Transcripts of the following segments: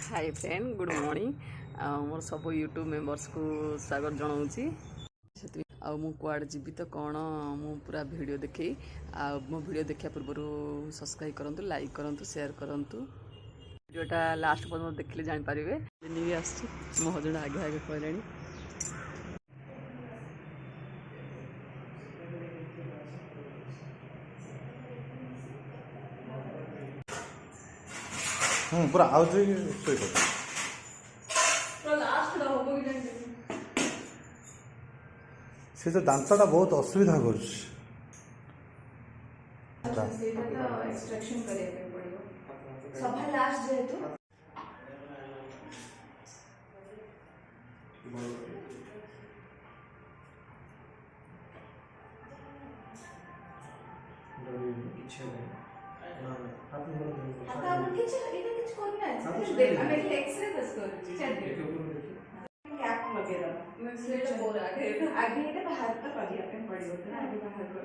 hi friend good morning मोर सब YouTube members को स्वागत जनाऊँगी मु कुआड़ जीवी तो कौन मु पूरा वीडियो देखे मो वीडियो देखा पूर्व सब्सक्राइब करूँ लाइक करूँ शेयर करूँ वीडियोटा लास्ट पर्यटन देखिले जानीपारे भी आस मो हजबैंड आगे आगे कहले पूरा आउट शोई पड़े से जो दांतटा बहुत असुविधा कर आगे बाहर का पड़ेगा आगे बाहर कर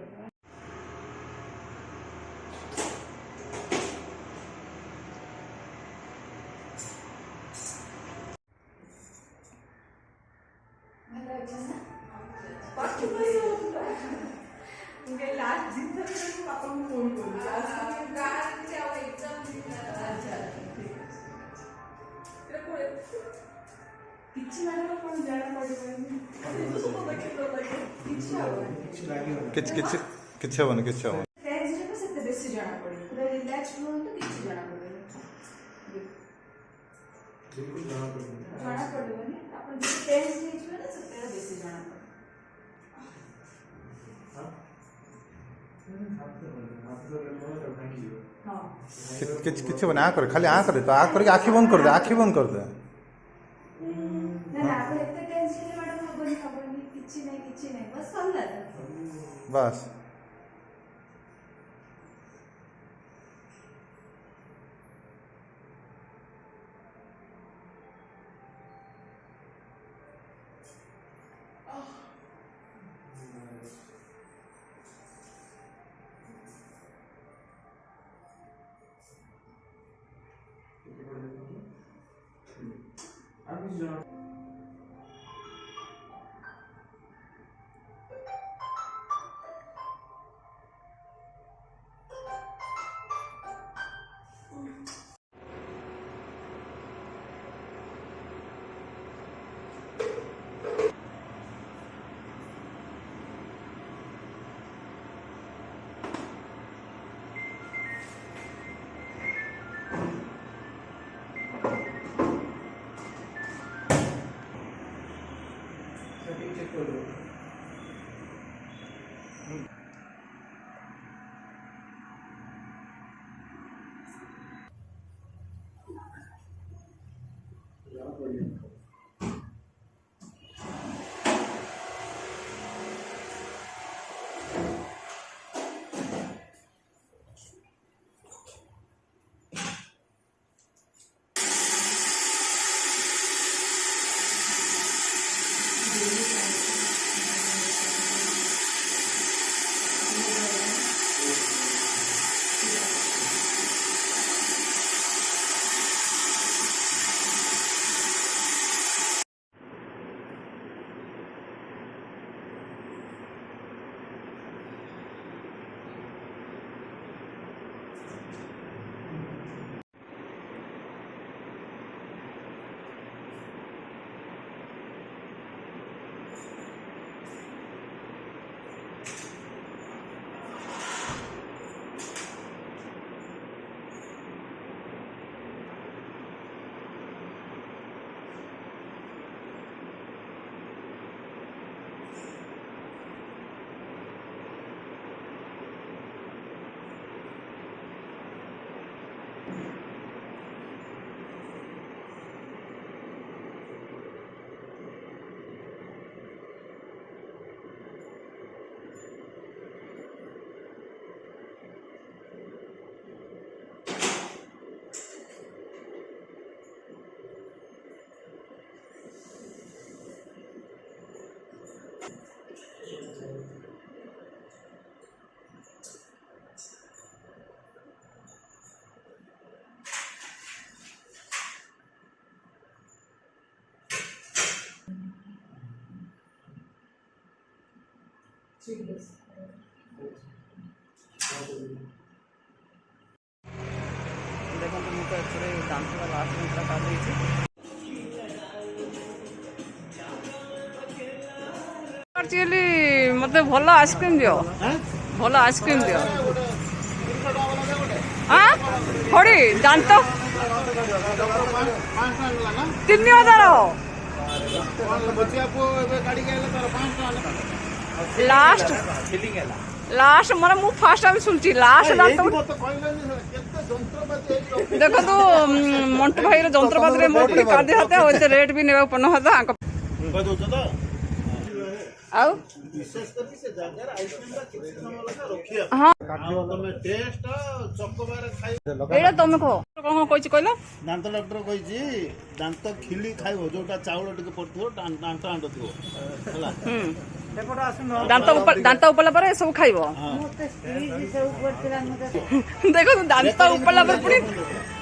लास्ट दिन पापा को फोन किसी हेन कि बेसी जना पड़े पूरा रिलैक्स रुहतु किसी जना पड़े जना पड़ोनी अपन जो टेंस ହେଇଯିବ ନା ସେତେବେଳେ ବେଶୀ ଜଣା ପଡେ किसी हेन आ कर खाली आ कर तो आ करके आखि बंद कर दे आखि बंद कर दे ना आप एते टेंस के मैडम हबनी किछि नहीं बस सरला बस देखो मुझे एक्चुअली दांत लास्ट जिनसा कर एक्चुअली मत भल आइसक्रीम दियो भल आइसक्रीम दियो हाँ खड़ी दांत 3000 लास्ट लास्ट मोर मु फास्ट टाइम सुनची लास्ट दांत देखो तो मंटू भाई जंत्रपाति मो कादे हाते होते रेट भी नेबा पन हाता आउ हाँ एटा तुम कह कौन कह कहल दांत डॉक्टर कही दांत खिली खाइब जोटा चाउल टिके पड़थो दांत आंटो होला दांत उपला पर सब खाइब देखो दांत उपला पर पुणी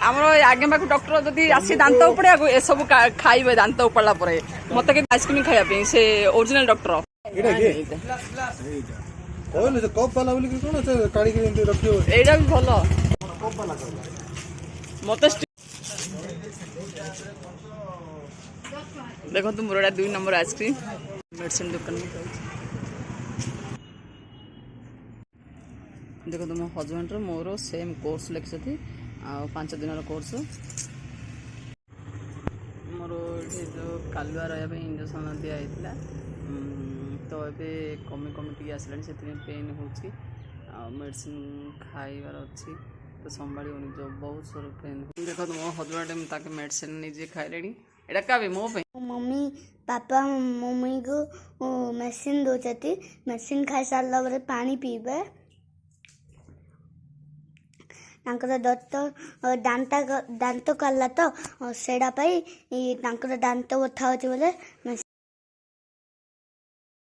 आमर आगे पाक डॉक्टर जदि आसी दांत उपड़े ए सब खाइबे दांत उपला पर मत के आइसक्रीम खाइबा से ओरिजिनल डॉक्टर एटा के कहले से कप वाला बोली कोन से काडी के एंती रखियो एटा भी भलो मत देखो तुम मोर 2 नंबर आइसक्रीम मेडिसिन दुकान में देखो तुम हजबैंड मोर सेम कोर्स लिखी आ 5 दिन कोर्स मोर ये जो कालुआ रहा इंजेक्शन दिखाई तो ये कमी कमी टी आसला से पेन हो मेडिसिन खाइबार अच्छी तो संभाली होनी जो बहुत सर पेन देखो मो हजबैंड ताके मेडिसिन निजे खाइले एटा का भी मो पे मम्मी पापा मम्मी को मेडिसिन दौरान मेडिसिन खाई सारा पर पानी पीबे दांत दांत कला तो सेटा दांत बथा होते